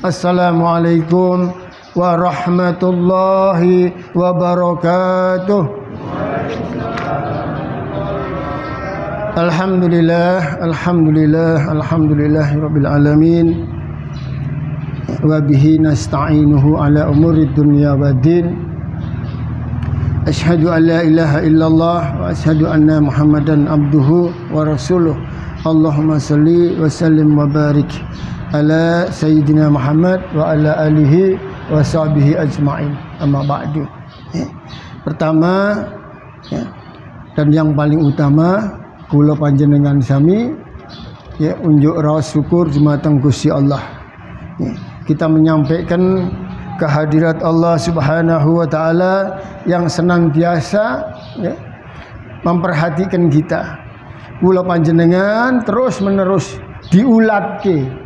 Assalamualaikum warahmatullahi wabarakatuh. Alhamdulillahirabbil alamin. Wa bihi nasta'inuhu ala umurid dunya waddin. Asyhadu an la ilaha illallah wa asyhadu anna Muhammadan abduhu wa rasuluh. Allahumma salli wa sallim wa barik ala sayyidina Muhammad wa ala alihi wa sahbihi ajma'in. Amma ba'du. Pertama dan yang paling utama, kula panjenengan sami unjuk raos syukur dumateng Gusti Allah. Kita menyampaikan kehadirat Allah Subhanahu wa taala yang senantiasa memperhatikan kita. Kula panjenengan terus menerus diulatke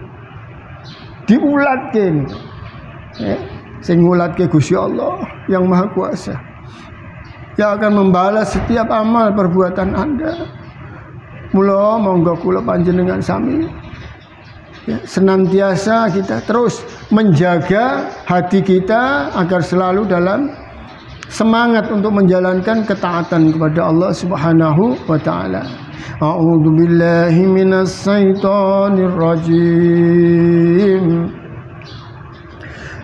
sing ngulatke Gusti Allah yang Maha Kuasa, yang akan membalas setiap amal perbuatan Anda. Mula monggo kula panjenengan sami senantiasa kita terus menjaga hati kita agar selalu dalam semangat untuk menjalankan ketaatan kepada Allah Subhanahu wa taala. A'udzu billahi minas syaitonir rajim.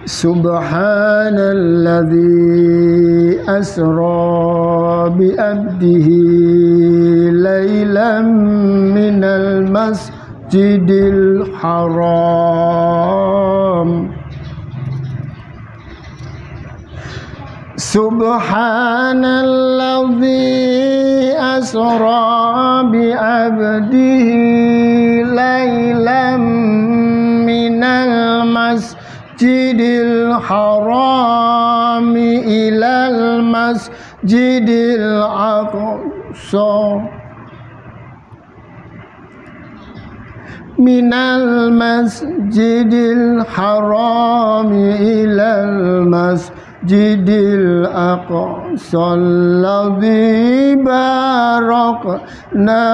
Subhanalladzi asra bi 'abdihi lailan minal masjidil haram. Subhanalladzi asra bi 'abdihi lailan minal masjidil haram ilal masjidil aqsa minal masjidil haram ilal masjidil aqsa alladzi barakna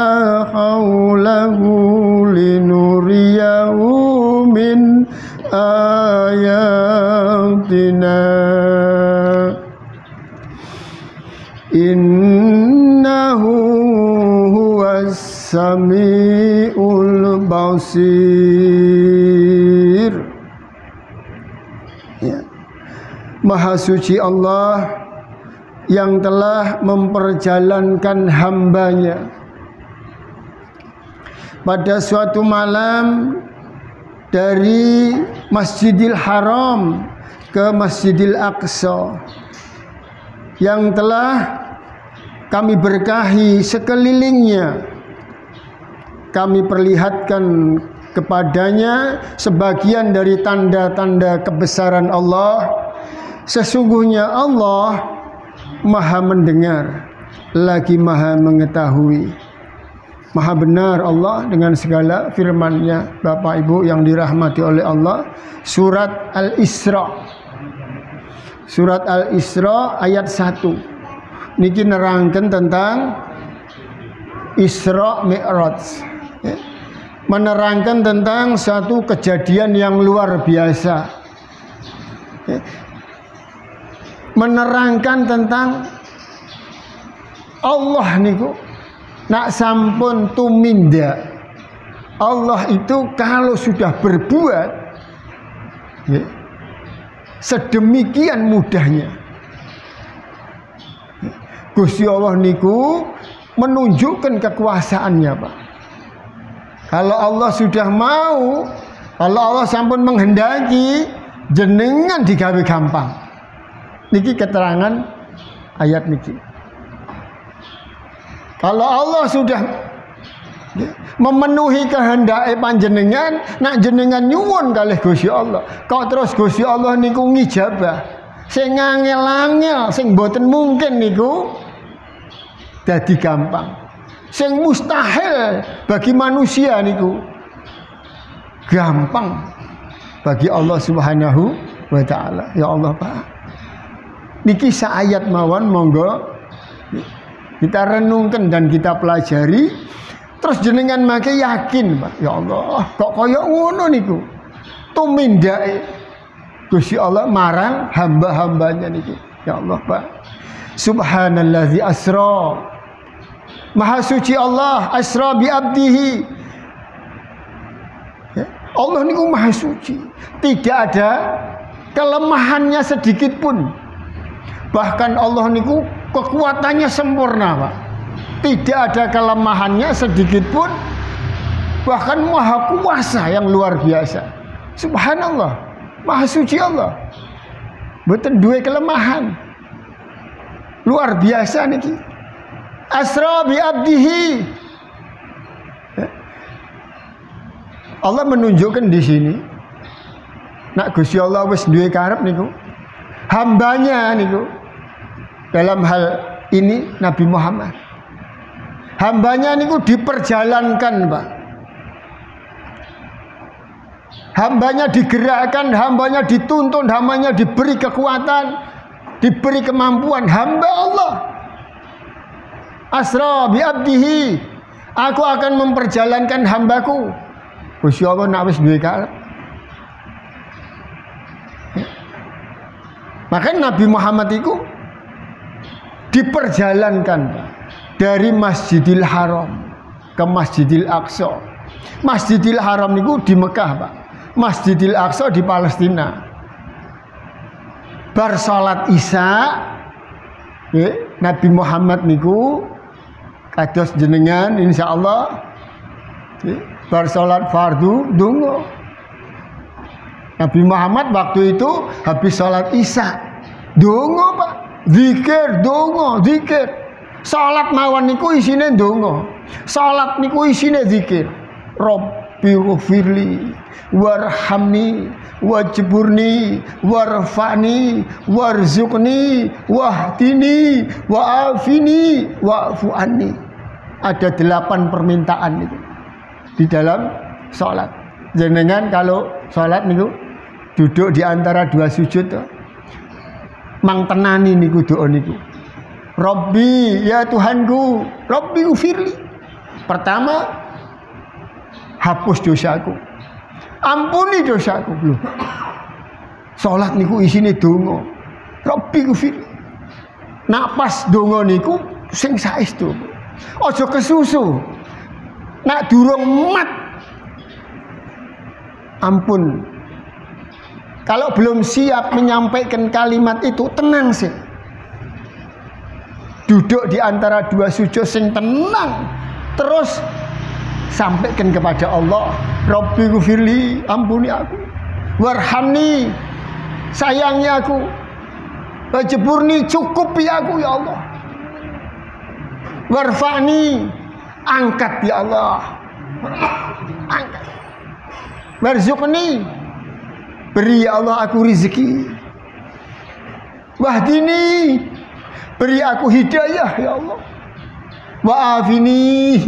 haulahu linuriyahu min ayatina innahu huwas samiul basir. Maha suci Allah yang telah memperjalankan hambanya pada suatu malam dari Masjidil Haram ke Masjidil Aqsa, yang telah kami berkahi sekelilingnya. Kami perlihatkan kepadanya sebagian dari tanda-tanda kebesaran Allah. Sesungguhnya Allah Maha mendengar lagi Maha mengetahui. Maha benar Allah dengan segala firman-Nya. Bapak Ibu yang dirahmati oleh Allah, surat Al-Isra. Surat Al-Isra ayat 1. Niki nerangkan tentang Isra Mi'raj. Menerangkan tentang satu kejadian yang luar biasa. Menerangkan tentang Allah niku nak sampun tumindak. Allah itu kalau sudah berbuat sedemikian mudahnya. Gusti Allah niku menunjukkan kekuasaannya, Pak. Kalau Allah sudah mau, kalau Allah sampun menghendaki, jenengan digawe gampang. Niki keterangan ayat niki. Kalau Allah sudah memenuhi kehendak panjenengan, nak jenengan nyuwun kalih Gusti Allah, kok terus Gusti Allah niku ngijabah. Sing angel-angel, sing mboten mungkin niku dadi gampang. Sing mustahil bagi manusia niku gampang bagi Allah Subhanahu wa taala. Ya Allah, Pak. Niki saayat mawon monggo kita renungkan dan kita pelajari. Terus jenengan make yakin, Pak. Ya Allah, kok kaya ngono niku. tumindake Gusti Allah marang hamba-hambanya niki. Ya Allah, Pak. Subhanallazi asra. Maha suci Allah asra bi abdihi. Ya, Allah niku maha suci. Tidak ada kelemahannya sedikit pun. Bahkan Allah niku kekuatannya sempurna, Pak. Tidak ada kelemahannya sedikit pun. Bahkan maha kuasa yang luar biasa. Subhanallah, maha suci Allah. Mboten duwe kelemahan. Luar biasa niki. Asra bi abdihi. Allah menunjukkan di sini. Nak Gusti Allah wis duwe karep niku. Hambanya niku. Dalam hal ini Nabi Muhammad. Hambanya niku diperjalankan, Pak. Hambanya digerakkan, hambanya dituntun, hambanya diberi kekuatan, diberi kemampuan. Hamba Allah. Asra bi abdihi. Aku akan memperjalankan hambaku. Gusti Allah nak wis duwe karep. Maka Nabi Muhammad itu diperjalankan dari Masjidil Haram ke Masjidil Aqsa. Masjidil Haram itu di Mekah, Pak. Masjidil Aqsa di Palestina. Bar salat Isya, Nabi Muhammad niku kados jenengan insyaallah bar salat fardu donga. Nabi Muhammad waktu itu habis salat Isya donga, Pak. Zikir donga, zikir. Salat mawon niku isine donga. Salat niku isine zikir. Rabbi ghfirli warhamni wajburni warfa'ni warzuqni wahdini wa'afini wa'fu anni. Ada 8 permintaan itu di dalam salat. Jenengan kalau salat niku duduk di antara 2 sujud mang tenani niku doa niku. Rabbi, ya Tuhanku, Rabbi ufirli. Pertama, hapus dosaku, ampuni dosaku. Loh, salat niku isine donga. Rabbi ufirli. Nak pas donga niku sing saestu. Aja kesusu. Nak durung mat, ampun. Kalau belum siap menyampaikan kalimat itu, tenang sih. Duduk di antara 2 sujud sing tenang. Terus sampaikan kepada Allah, Rabbi ghfirli, ampuni aku. Warhamni, sayangi aku. Wajburni, cukupi aku ya Allah. Warfa'ni, angkat ya Allah. Angkat. Warzuqni, beri ya Allah aku rezeki. Wahdini, beri aku hidayah ya Allah. Wa'afini,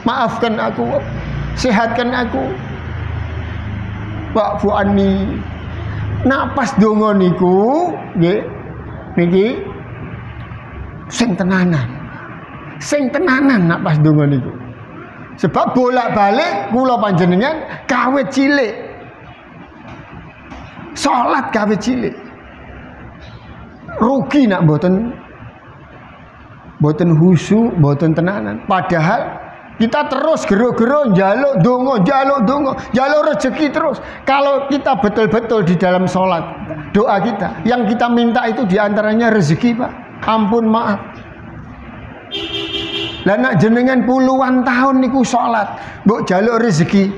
maafkan aku, sehatkan aku. Wa'fu anni. Napas donga niku nggih niki sing tenanan. Sing tenanan napas donga niku. Sebab bolak-balik kula panjenengan kawit cilik. Salat kawit cilik. Rugi nak mboten khusyuk, mboten tenanan. Padahal kita terus gero-gero njaluk donga, njaluk rezeki terus. Kalau kita betul-betul di dalam salat, doa kita yang kita minta itu diantaranya rezeki, Pak. Ampun, maaf. Lah nak jenengan puluhan tahun niku salat, mbok njaluk rezeki.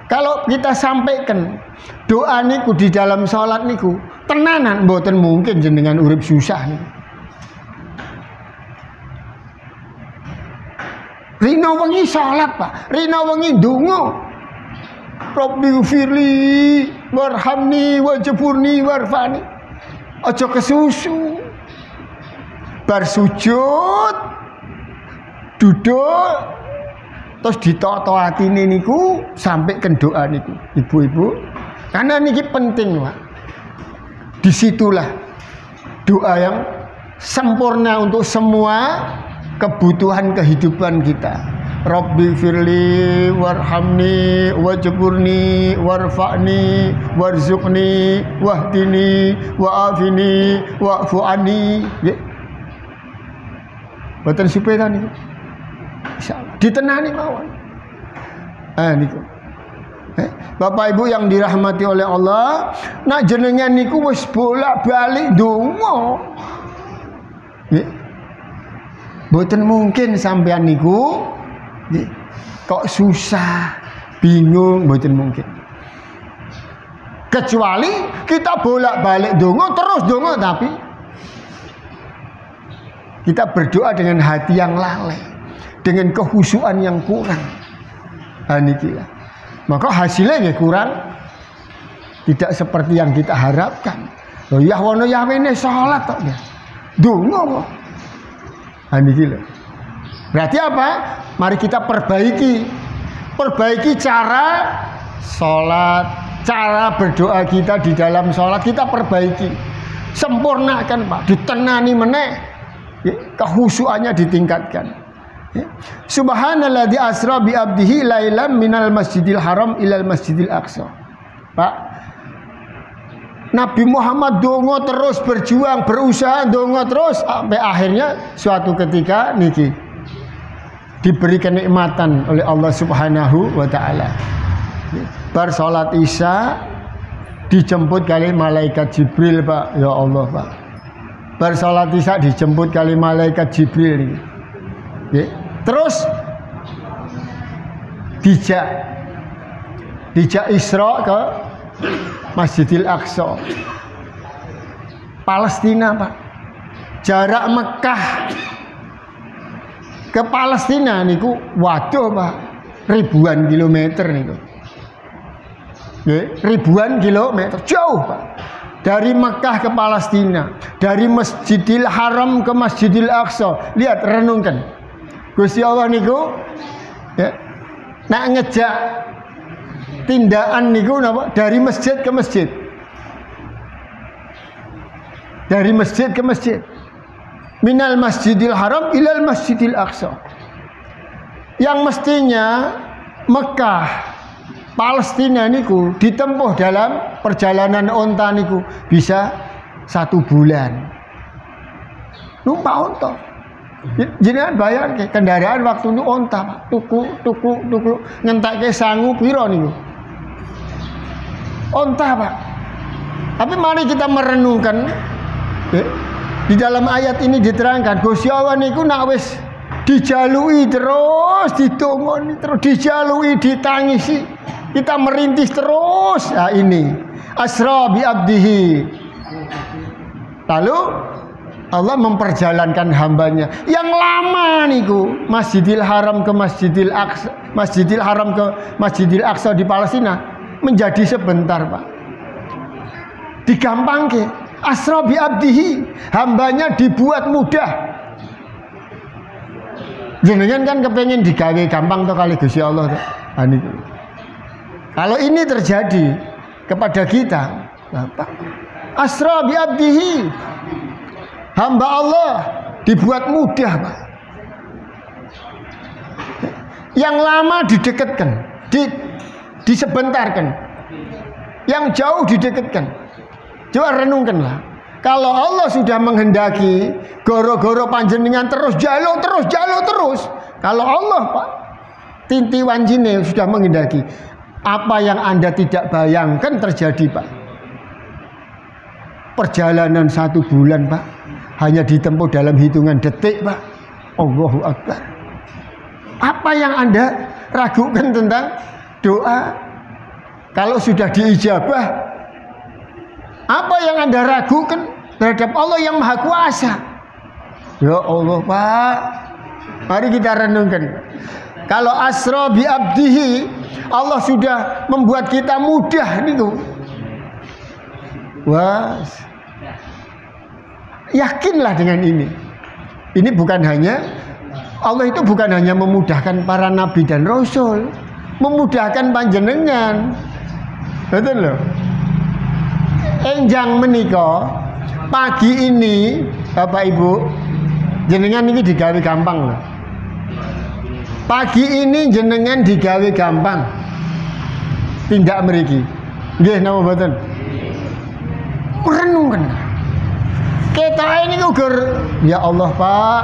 Kalau kita sampaikan doa niku di dalam salat niku, tenanan mboten mungkin jenengan urip susah niku. Rina wengi salat, Pak. Rina wengi donga. Rabbi ghfirli warhamni wajburni warfani. Aja kesusu. Bar sujud duduk terus ditoto atine niku sampaikan doa niku. Ibu-ibu, karena niki penting, Pak. Disitulah doa yang sempurna untuk semua kebutuhan kehidupan kita. Rabbi firli warhamni wajburni warfa'ni warzuqni wahdini wa'afini wa'fu anni. Nggih. Boten supaya niku. Insyaallah ditenani mawon. Niku. Bapak Ibu yang dirahmati oleh Allah, nak jenengan niku wis bolak-balik ndonga. Nggih. Boten mungkin sampean niku kok susah, bingung, mboten mungkin. Kecuali kita bolak-balik dongo terus dongo, tapi kita berdoa dengan hati yang lalai, dengan kehusuan yang kurang. Anikilah. Maka hasilnya kurang, tidak seperti yang kita harapkan. Oh ya wono yawene salat kok ya. Dongo kok. Anikilah. Berarti apa? Mari kita perbaiki cara sholat, cara berdoa kita di dalam sholat kita perbaiki, sempurnakan Pak, ditenani meneh, kehusuannya ditingkatkan. Subhanalladzi asra bi abdihi lailam minal masjidil haram ilal masjidil aqsa. Pak, Nabi Muhammad dongo terus, berjuang, berusaha dongo terus sampai akhirnya suatu ketika niki diberi kenikmatan oleh Allah Subhanahu wa taala. Bar salat Isya dijemput kali malaikat Jibril, Pak. Ya Allah, Pak. Bar salat Isya dijemput kali malaikat Jibril. Terus dijak Isra ke Masjidil Aqsa. Palestina, Pak. Jarak Mekah ke Palestina niku waduh Pak, ribuan kilometer niku. Ribuan kilometer jauh Pak. Dari Mekah ke Palestina, dari Masjidil Haram ke Masjidil Aqsa. Lihat, renungkan. Gusti Allah niku nak ngejak tindakan niku napa? Dari masjid ke masjid. Dari masjid ke masjid. Minal Masjidil Haram ilal Masjidil Aqsa. Yang mestinya Mekah, Palestina niku ditempuh dalam perjalanan onta niku bisa 1 bulan. Numpak onta. Jenengan bayar kendaraan waktu itu onta, Pak. Tuku ngentekke sangu piro niku. Onta, Pak. Tapi mari kita merenungkan di dalam ayat ini diterangkan Gusti Allah niku nak wis dijalui terus, ditongoni terus, dijalui, ditangisi, kita merintis terus. Nah ini asra bi abdihi. Lalu Allah memperjalankan hambanya yang lama niku Masjidil Haram ke Masjidil Aqsa, Masjidil Haram ke Masjidil Aqsa di Palestina menjadi sebentar, Pak. Digampangke. Asra bi abdihi, hambanya dibuat mudah. Jenengan kan kepengen digawe gampang to kali Gusti Allah to. Kalau ini terjadi kepada kita, Bapak, asra bi abdihi, hamba Allah dibuat mudah, Pak. Yang lama didekatkan, disebentarkan. Yang jauh didekatkan. Coba renungkanlah. Kalau Allah sudah menghendaki goro-goro panjenengan terus jaluk terus. Kalau Allah, Pak, tinti wanjine sudah menghendaki, apa yang Anda tidak bayangkan terjadi, Pak. Perjalanan 1 bulan, Pak, hanya ditempuh dalam hitungan detik, Pak. Allahu Akbar. Apa yang Anda ragukan tentang doa? Kalau sudah diijabah, apa yang Anda ragukan terhadap Allah yang Maha Kuasa? Ya Allah, Pak. Mari kita renungkan. Kalau asra bi abdihi, Allah sudah membuat kita mudah niku. Wah. Yakinlah dengan ini. Ini bukan hanya Allah itu bukan hanya memudahkan para nabi dan rasul, memudahkan panjenengan. Betul loh. Enjang menika pagi ini Bapak Ibu jenengan ini digawe gampang loh. Pagi ini jenengan digawe gampang. Tindak mriki. Nggih napa mboten? Merenungkan. Ketoke niku gur ya Allah, Pak.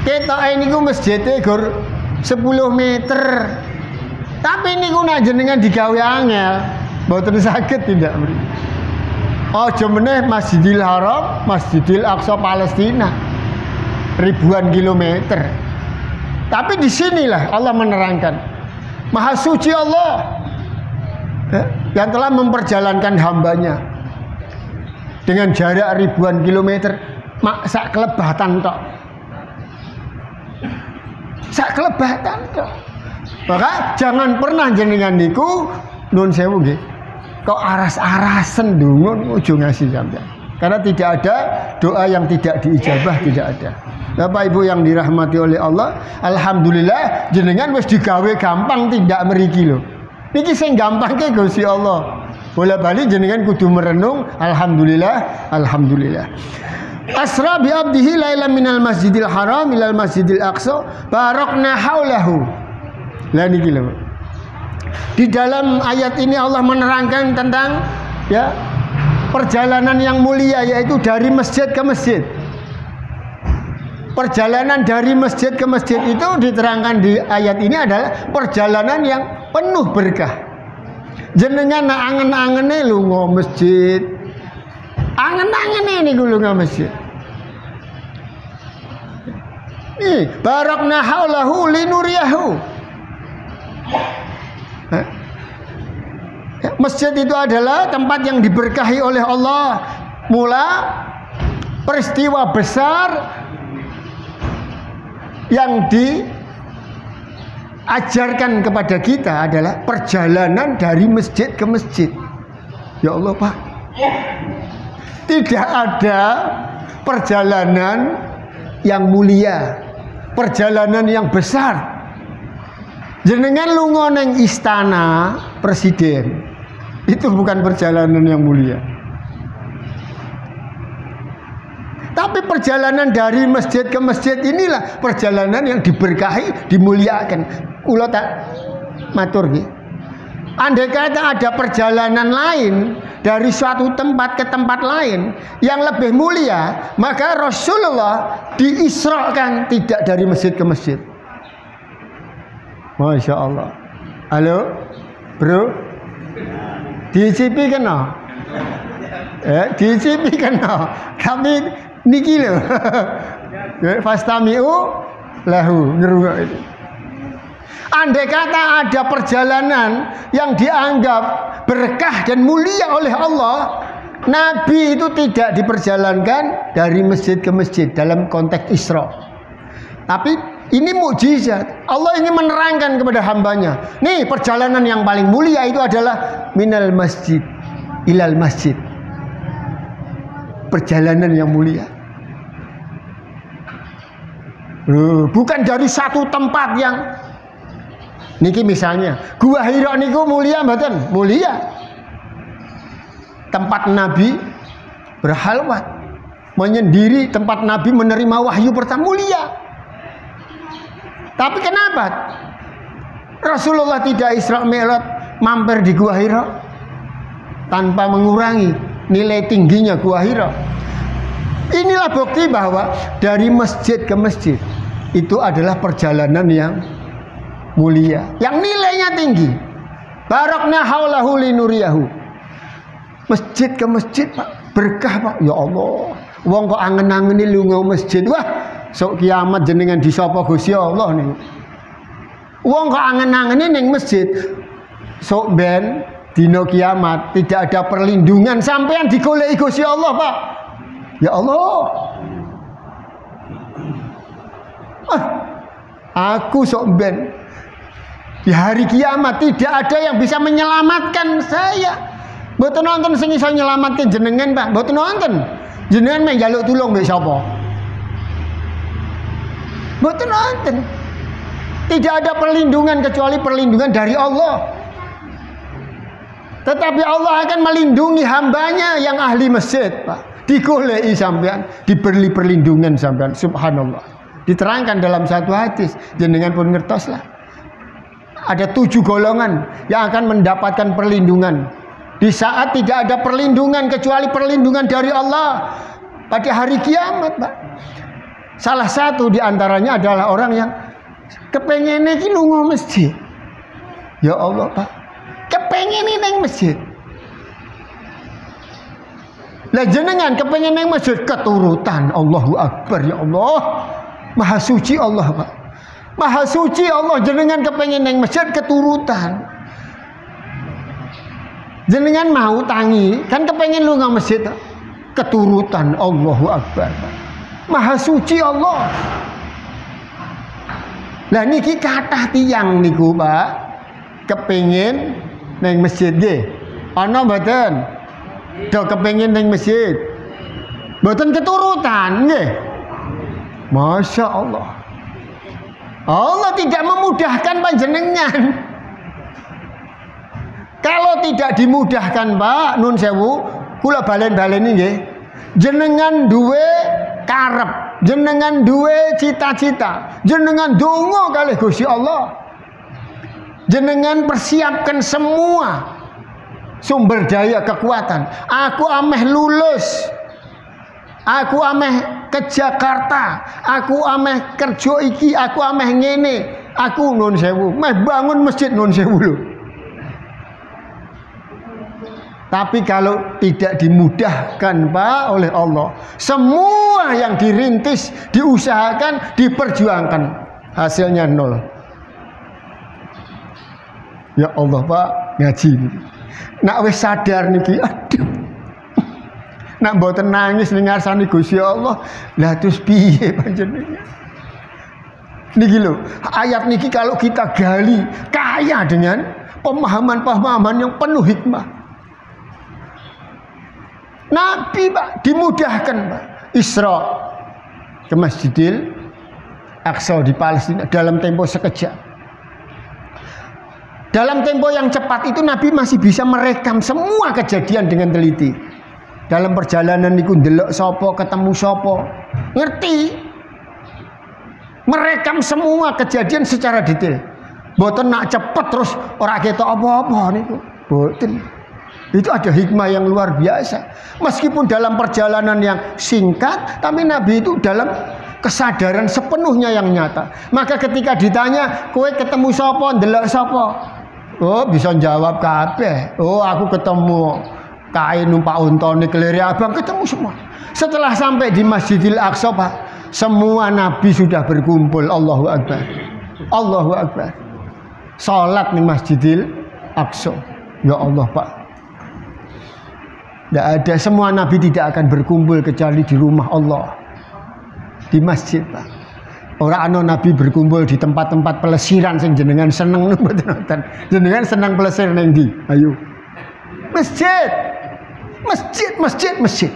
Ketoke niku masjide gur 10 meter. Tapi niku nek jenengan digawe angel, mboten saged tindak mriki. Aja meneh Masjidil Haram, Masjidil Aqsa Palestina. Ribuan kilometer. Tapi disinilah Allah menerangkan. Maha suci Allah yang telah memperjalankan hambanya dengan jarak ribuan kilometer, sak kelebatan tok. Sak kelebatan tok. Maka jangan pernah jenengan niku nun sewu nggih. Kok aras-arasen ndonga ojo ngasih sampean. Karena tidak ada doa yang tidak diijabah, tidak ada. Bapak Ibu yang dirahmati oleh Allah, alhamdulillah jenengan wis digawe gampang tindak mriki lho. Niki sing gampangke Gusti Allah. Bola-bali jenengan kudu merenung, alhamdulillah, alhamdulillah. Asra bi abdihi lailan minal masjidil haram ilal masjidil aqsa barakna haulahu. Lah niki lho. Di dalam ayat ini Allah menerangkan tentang ya perjalanan yang mulia, yaitu dari masjid ke masjid. Perjalanan dari masjid ke masjid itu diterangkan di ayat ini adalah perjalanan yang penuh berkah. Jenengan angen-angene lunga masjid. Angen-angene niku lunga masjid. Nih, barakna haulahu linuriyahu. Masjid itu adalah tempat yang diberkahi oleh Allah. Mula peristiwa besar yang diajarkan kepada kita adalah perjalanan dari masjid ke masjid. Ya Allah, Pak, tidak ada perjalanan yang mulia, perjalanan yang besar. Jenengan lunga neng istana presiden, itu bukan perjalanan yang mulia. Tapi perjalanan dari masjid ke masjid inilah perjalanan yang diberkahi, dimuliakan. Kula tak matur nggih. Andai kata ada perjalanan lain dari suatu tempat ke tempat lain yang lebih mulia, maka Rasulullah diisrakan tidak dari masjid ke masjid. Masya Allah. Halo, bro. Dicipi kena. Dicipi kena. Kami niki lho. Fastami'u lahu ngerungok itu. Andai kata ada perjalanan yang dianggap berkah dan mulia oleh Allah, Nabi itu tidak diperjalankan dari masjid ke masjid dalam konteks Isra. Tapi ini mukjizat. Allah ingin menerangkan kepada hambanya. Nih, perjalanan yang paling mulia itu adalah minal masjid ilal masjid. Perjalanan yang mulia. Bukan dari satu tempat yang niki misalnya Gua Hira niku mulia mboten? Mulia. Tempat Nabi berhalwat, menyendiri, tempat Nabi menerima wahyu pertama, mulia. Tapi kenapa Rasulullah tidak Isra Mi'raj mampir di Gua Hira tanpa mengurangi nilai tingginya Gua Hira? Inilah bukti bahwa dari masjid ke masjid itu adalah perjalanan yang mulia, yang nilainya tinggi. Barakna haulahu linuriyahu. Masjid ke masjid, Pak, berkah, Pak. Ya Allah, wong kok angen-angene lunga masjid. Wah, sok kiamat jenengan disapa Gusti Allah niku. Wong kok angen-angene ning masjid, sok ben dina kiamat tidak ada perlindungan, sampean digoleki Gusti Allah, Pak. Ya Allah. Aku sok ben di hari kiamat tidak ada yang bisa menyelamatkan saya. Mboten nonton sing iso nyelamatkan jenengan, Pak. Mboten nonton. Jenengan meh njaluk tulung mbek sapa? Mboten nonton. Tidak ada perlindungan kecuali perlindungan dari Allah. Tetapi Allah akan melindungi hambanya yang ahli masjid, Pak. Digoleki sampean, diberi perlindungan sampean. Subhanallah. Diterangkan dalam satu hadis, jenengan pun ngertoslah. Ada 7 golongan yang akan mendapatkan perlindungan di saat tidak ada perlindungan kecuali perlindungan dari Allah pada hari kiamat, Pak. Salah satu di antaranya adalah orang yang kepengen iki lunga masjid. Ya Allah, Pak. Kepengen nang masjid. Lah jenengan kepengen nang masjid keturutan. Allahu Akbar, ya Allah. Maha suci Allah, Pak. Maha suci Allah, jenengan kepengen nang masjid keturutan. Jenengan mau tangi, kan kepengen lunga masjid keturutan. Allahu Akbar, Pak. Maha suci Allah. Lah niki kathah tiyang niku, Pak, kepengin nang masjid nggih. Ana mboten? Do kepengin nang masjid. Mboten keturutan nggih. Masya Allah. Allah tidak memudahkan panjenengan. Kalau tidak dimudahkan, Pak, nun sewu, kula balen-baleni nggih. Jenengan duwe karep, jenengan duwe cita-cita, jenengan donga kalih Gusti Allah. Jenengan persiapkan semua sumber daya kekuatan. Aku ameh lulus. Aku ameh ke Jakarta, aku ameh kerja iki, aku ameh ngene, aku nun sewu, meh bangun masjid nun sewu lho. Tapi kalau tidak dimudahkan, Pak, oleh Allah, semua yang dirintis, diusahakan, diperjuangkan, hasilnya nol. Ya Allah, Pak, ngaji niki. Nak wis sadar niki, aduh. Nak mboten nangis ning ngarsane Gusti Allah, lah terus piye panjenengan? Niki lho, ayat niki kalau kita gali kaya dengan pemahaman-pemahaman yang penuh hikmah. Nabi, Pak, dimudahkan, Pak, Isra ke Masjidil Aqsa di Palestina dalam tempo sekejap. Dalam tempo yang cepat itu Nabi masih bisa merekam semua kejadian dengan teliti. Dalam perjalanan niku ndelok sapa, ketemu sapa, ngerti. Merekam semua kejadian secara detail. Mboten nak cepet terus ora ketok apa-apa niku. Mboten. Itu ada hikmah yang luar biasa. Meskipun dalam perjalanan yang singkat, tapi Nabi itu dalam kesadaran sepenuhnya yang nyata. Maka ketika ditanya, kowe ketemu sapa, ndelok sapa? Oh, bisa jawab kabeh. Oh, aku ketemu kain numpak untone keleri abang, ketemu semua. Setelah sampai di Masjidil Aqsa, Pak, semua nabi sudah berkumpul. Allahu Akbar. Allahu Akbar. Salat di Masjidil Aqsa. Ya Allah, Pak. Tidak ada, semua nabi tidak akan berkumpul kecuali di rumah Allah, di masjid, Pak. Orang ana nabi berkumpul di tempat-tempat pelesiran sing jenengan seneng nonton. Jenengan senang pelesir nang ndi? Ayo. Masjid. Masjid, masjid, masjid.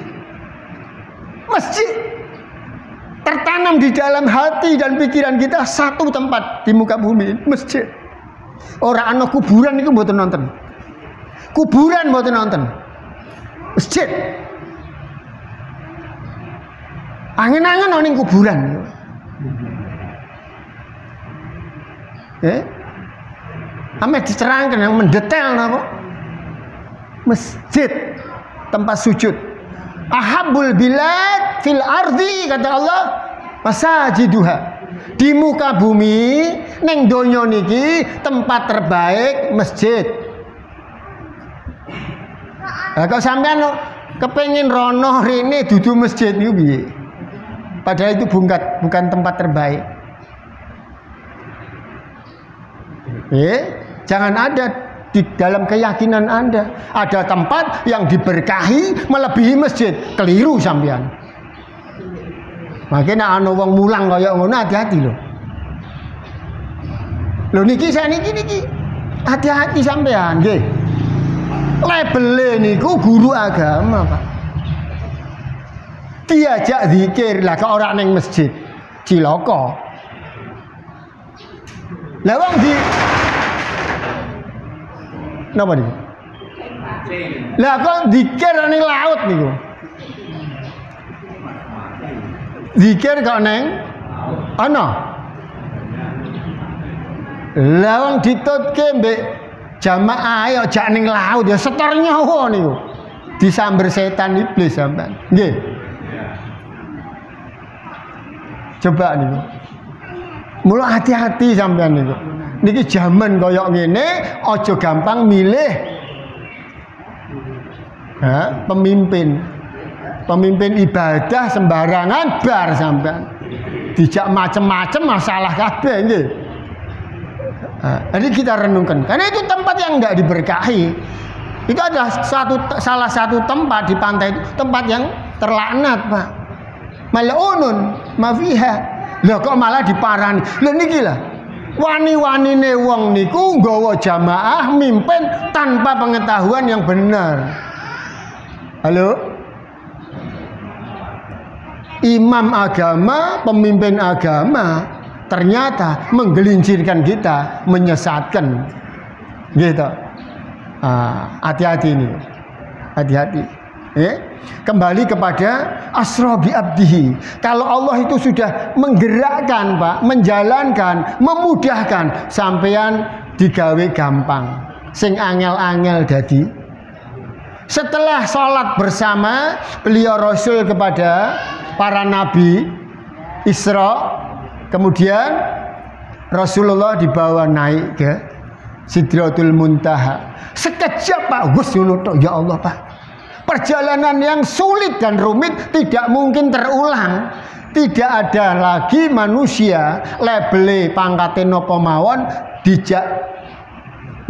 Masjid tertanam di dalam hati dan pikiran kita, satu tempat di muka bumi, masjid. Orang ana kuburan itu mboten nonton. Kuburan mboten nonton. Masjid. Angen-angen ana ning kuburan. Ame dicerangkan yang mendetail napa? Masjid, tempat sujud. Ahabul bilad fil ardi, kata Allah, masajiduha. Di muka bumi neng donya niki tempat terbaik masjid. Lah kok sampean kepengin rono rene dudu masjid niku piye? Padahal itu bukan tempat terbaik. Jangan ada di dalam keyakinan Anda ada tempat yang diberkahi melebihi masjid. Keliru sampean. Makanya ana wong mulang kaya ngono, hati-hati lho. Lho niki saniki hati-hati sampean nggih. Label niku guru agama, Pak. Diajak zikir lah kok ora ning masjid. Cilaka. Lah wong di napa niku? Lah kok zikir ning laut niku. Zikir kok neng Ana. Lah wong ditutke mbek jamaah ayo jak ning laut ya setor nyawa niku. Disamber setan iblis sampean. Nggih. Coba niku. Mula hati-hati sampean niku. Niki jaman kaya ngene aja gampang milih pemimpin. Pemimpin ibadah sembarangan bar sampean. Dijak macem-macem masalah kabeh nggih. Jadi kita renungkan, karena itu tempat yang enggak diberkahi. Itu adalah salah satu tempat di pantai itu, tempat yang terlaknat, Pak. Mal'unun ma fiha. Lah kok malah diparani. Lha niki lah. Wani-wanine wong niku nggawa jamaah mimpin tanpa pengetahuan yang benar. Halo? Imam agama, pemimpin agama ternyata menggelincirkan kita, menyesatkan. Gitu. Hati-hati ini. Hati-hati. Kembali kepada asra bi abdihi. Kalau Allah itu sudah menggerakkan, Pak, menjalankan, memudahkan, sampean digawe gampang. Sing angel-angel dadi. Setelah sholat bersama beliau Rasul kepada para nabi Isra, kemudian Rasulullah dibawa naik ke Sidratul Muntaha. Sekejap, Pak, wes ya Allah, Pak. Perjalanan yang sulit dan rumit tidak mungkin terulang. Tidak ada lagi manusia labele pangkate napa mawon dijak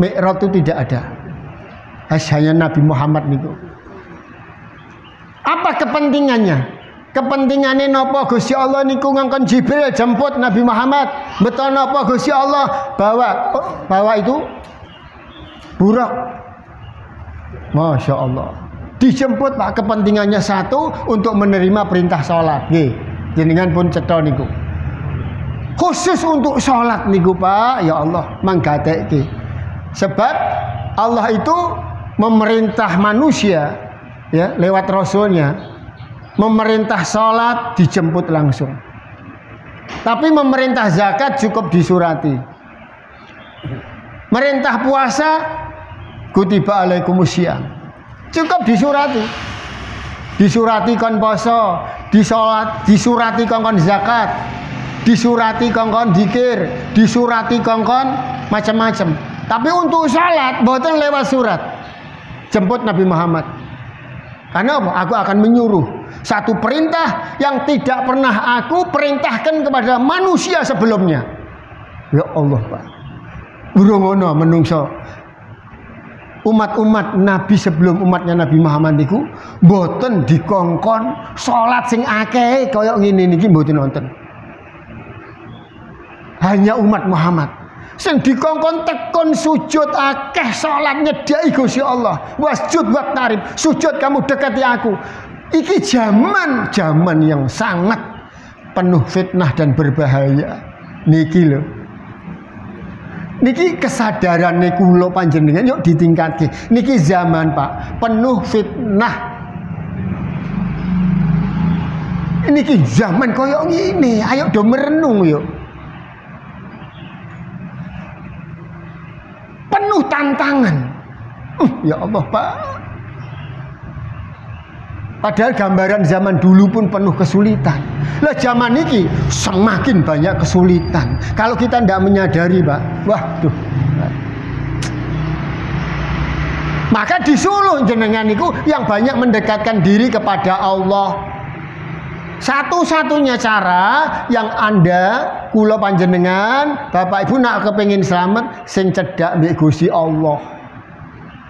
Mi'raj itu tidak ada. Hanya Nabi Muhammad niku. Apa kepentingannya? Kepentingannya napa Gusti Allah niku ngangkon Jibril jemput Nabi Muhammad. Betul napa Gusti Allah bawa itu burak. Masya Allah. Dijemput, Pak, kepentingannya satu, untuk menerima perintah sholat. Nggih, jenengan pun cetha niku. Khusus untuk sholat niku, Pak, ya Allah manggatekke. Sebab Allah itu memerintah manusia ya lewat rasulnya, memerintah sholat dijemput langsung. Tapi memerintah zakat cukup disurati. Merintah puasa kutiba alaikumusiyam. Cukup disurati. Disurati kon poso, disurati kongkon zakat, disurati kongkon zikir, disurati kongkon macam-macam. Tapi untuk salat mboten lewat surat. Jemput Nabi Muhammad. Karena apa? Aku akan menyuruh satu perintah yang tidak pernah aku perintahkan kepada manusia sebelumnya. Ya Allah, Pak. Burung ngono menungso. Umat-umat Nabi sebelum umatnya Nabi Muhammad niku mboten dikongkon salat sing akeh kaya ngene niki mboten wonten. Hanya umat Muhammad sing dikongkon tekun sujud akeh salat nyedhaki Gusti Allah. Wasjud waqtarib, sujud kamu dekati aku. Iki zaman yang sangat penuh fitnah dan berbahaya. Niki lho. Niki kesadaran kula panjenengan yuk ditingkatke. Niki zaman, Pak, penuh fitnah. Niki zaman koyo ngene, ayo do merenung yuk. Penuh tantangan. Ya Allah, Pak. Padahal gambaran zaman dulu pun penuh kesulitan. Lah zaman ini semakin banyak kesulitan. Kalau kita tidak menyadari, Pak, waduh. Maka disuruh jenengan itu yang banyak mendekatkan diri kepada Allah. Satu-satunya cara yang Anda kula panjenengan, Bapak Ibu nak kepengin selamat, sing cedhak mbek Gusti Allah.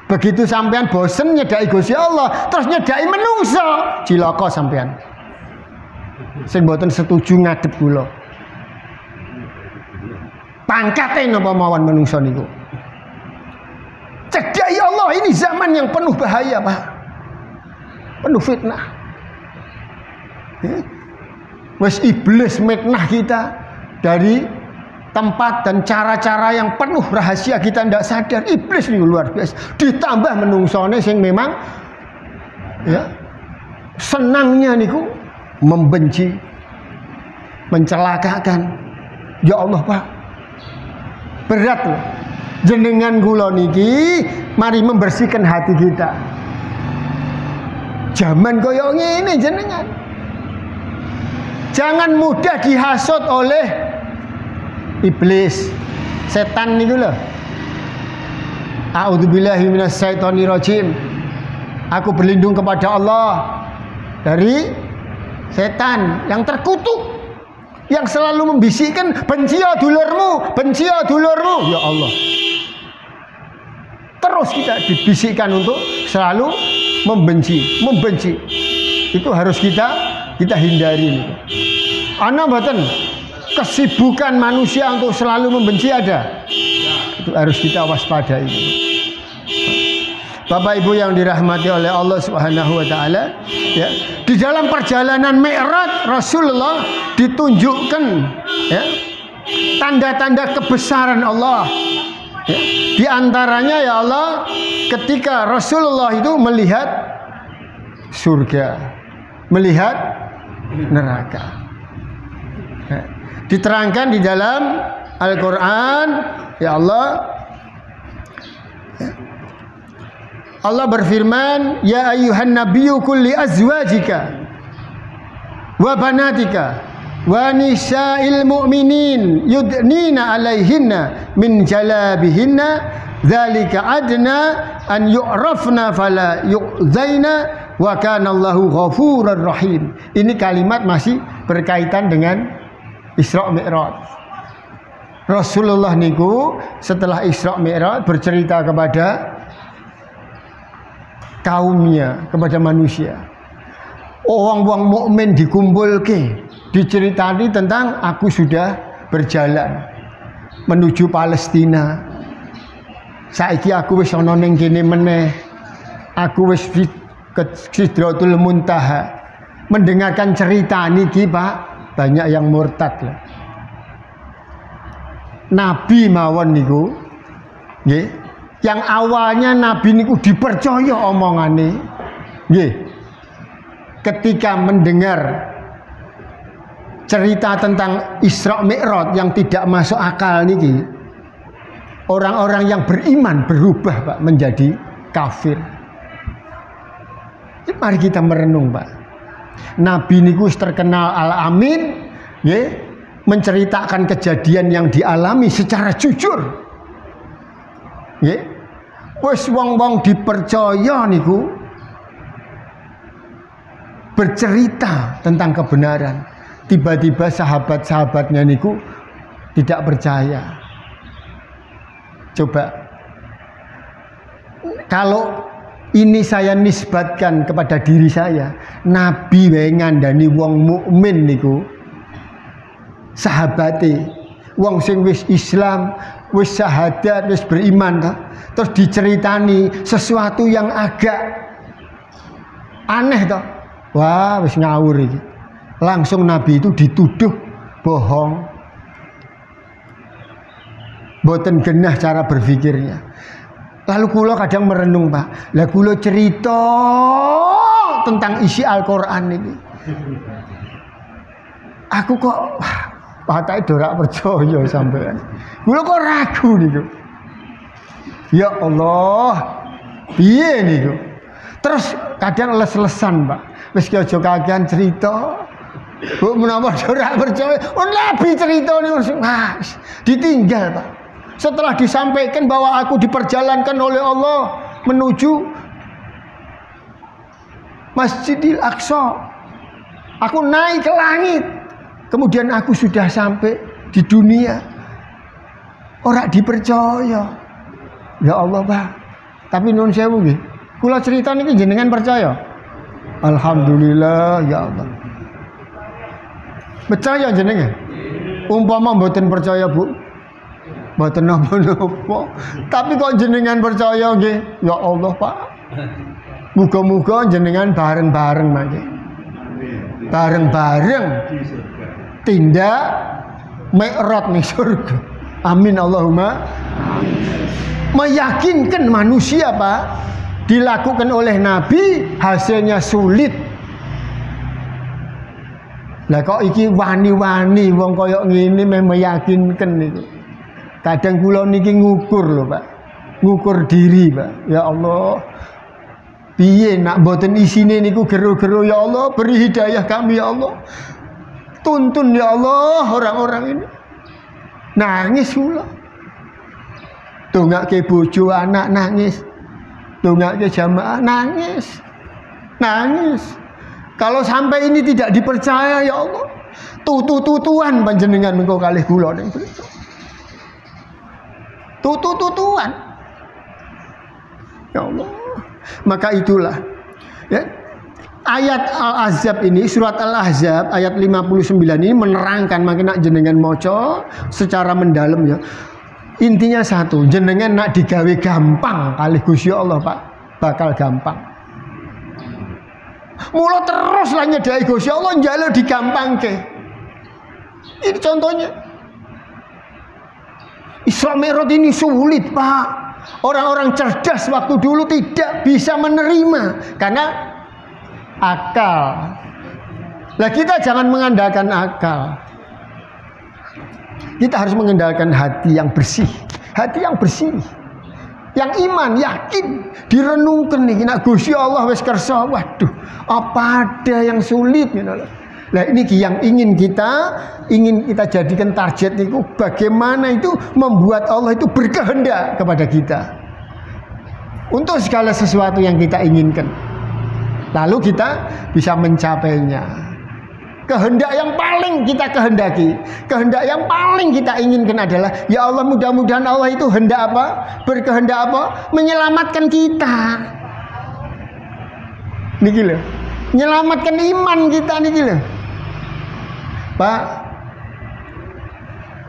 Begitu sampean bosen nyedaki Gusti Allah, terus nyedaki menungso, cilaka sampean. Sing mboten setuju ngadep kula. Pangkate napa mawon menungso niku. Cedhaki Allah, ini zaman yang penuh bahaya, Pak. Penuh fitnah. Wes iblis mitnah kita dari tempat dan cara-cara yang penuh rahasia kita tidak sadar. Iblis nih luar biasa. Ditambah menungsone sing memang ya senangnya niku membenci mencelakakan. Ya Allah Pak, berat loh. Jenengan kula niki mari membersihkan hati kita. Zaman koyo ngene jenengan. Jangan mudah dihasut oleh iblis, setan niku lho. A'udzubillahi minasyaitonirrajim. Aku berlindung kepada Allah dari setan yang terkutuk, yang selalu membisikkan benci dulurmu, benci dulurmu. Ya Allah. Terus kita dibisikkan untuk selalu membenci. Itu harus kita hindari. Ana mboten kesibukan manusia untuk selalu membenci ada. Itu harus kita waspadai. Bapak Ibu yang dirahmati oleh Allah Subhanahu wa taala, ya. Di dalam perjalanan Mi'raj Rasulullah ditunjukkan ya tanda-tanda kebesaran Allah. Ya. Di antaranya ya Allah ketika Rasulullah itu melihat surga, melihat neraka. Ya. Diterangkan di dalam Al-Quran ya Allah. Ya. Allah berfirman, ya ayyuhan nabiyyu qul li azwajika wa banatika wa nisa'il mu'minin yudnina 'alaihinna min jalabihinna dzalika adna an yu'rafna fala yu'zaina wa kana Allahu ghafurur rahim. Ini kalimat masih berkaitan dengan Isra Mi'raj. Rasulullah niku setelah Isra Mi'raj bercerita kepada kaumnya, kepada manusia. Orang-orang mukmin dikumpulke, diceritani tentang aku sudah berjalan menuju Palestina. Saiki aku wis ana ning kene meneh. Aku wis ke Sidratul Muntaha. Mendengarkan cerita niki, Pak, banyak yang murtad lah. Nabi mawon niku nggih. Yang awalnya Nabi niku dipercaya omongane, nggih. Ketika mendengar cerita tentang Isra Mi'raj yang tidak masuk akal niki, orang-orang yang beriman berubah, Pak, menjadi kafir. Mari kita merenung, Pak. Nabi niku terkenal al-amin, nggih, menceritakan kejadian yang dialami secara jujur. Nggih. Wis wong-wong dipercaya niku bercerita tentang kebenaran. Tiba-tiba sahabat-sahabatnya niku tidak percaya. Coba kalau ini saya nisbatkan kepada diri saya, Nabi wae ngandani wong mukmin niku sahabate, wong sing wis Islam, wis syahadat, wis beriman ta? Terus diceritani sesuatu yang agak aneh toh. Wah, wis ngawur iki. Langsung Nabi itu dituduh bohong. Mboten genah cara berpikirnya. Lalu kula kadang merenung, Pak. Lah kula cerita tentang isi Al-Qur'an ini. Aku kok patake ora percaya sampean. Kula kok ragu niku. Ya Allah, piye niku? Terus kadang les-lesan, Pak. Wis ki aja kakean cerita. Bu menawa ora percaya, Nabi cerita niku ditinggal, Pak. Setelah disampaikan bahwa aku diperjalankan oleh Allah menuju Masjidil Aqsa. Aku naik ke langit. Kemudian aku sudah sampai di dunia. Ora dipercaya. Ya Allah, Pak. Tapi nun sewu nggih. Kula cerita niki jenengan percaya? Alhamdulillah, ya Allah. Percaya jenengan? Umpama mboten percaya, Bu. Mboten napa-napa. Tapi kok jenengan percaya nggih? Ya Allah, Pak. Muga-muga jenengan bareng-bareng mangke. Bareng-bareng tindak Mi'raj ning surga. Amin Allahumma. Meyakinkan manusia, Pak, dilakukan oleh Nabi hasilnya sulit. Lah kok iki wani-wani wong kaya ngene meh meyakinkan niku. Kadang kula niki ngukur lho, Pak. Ngukur diri, Pak. Ya Allah. Piye nak mboten isine niku gero-gero ya Allah, beri hidayah kami ya Allah. Tuntun ya Allah orang-orang ini. Nangis kula. Dongake bojo anak nangis. Dongake jamaah nangis. Nangis. Kalau sampai ini tidak dipercaya ya Allah, tutu-tutuan panjenengan engko kalih kula ning mriku. Tutu-tutuan. Ya Allah. Maka itulah ya, ayat Al-Ahzab ini, surat Al-Ahzab ayat 59 ini menerangkan, makin nak jenengan moco secara mendalam ya. Intinya satu, jenengan nak digawe gampang kali Gusti Allah, Pak, bakal gampang. Mula terus lah nyedai Gusti Allah njaluk digampangke. Ini contohnya. Isra Mi'raj ini sulit, Pak. Orang-orang cerdas waktu dulu tidak bisa menerima karena akal. Lah kita jangan mengandalkan akal. Kita harus mengandalkan hati yang bersih. Hati yang bersih. Yang iman, yakin, direnungkan nih, nak Gusti Allah wis kersa. Waduh, apa ada yang sulit gitu loh. Nah ini yang ingin kita jadikan target itu, bagaimana itu membuat Allah itu berkehendak kepada kita untuk segala sesuatu yang kita inginkan, lalu kita bisa mencapainya. Kehendak yang paling kita kehendaki, kehendak yang paling kita inginkan adalah ya Allah, mudah-mudahan Allah itu hendak apa? Berkehendak apa? Menyelamatkan kita. Niki lho. Menyelamatkan iman kita niki lho. Pak,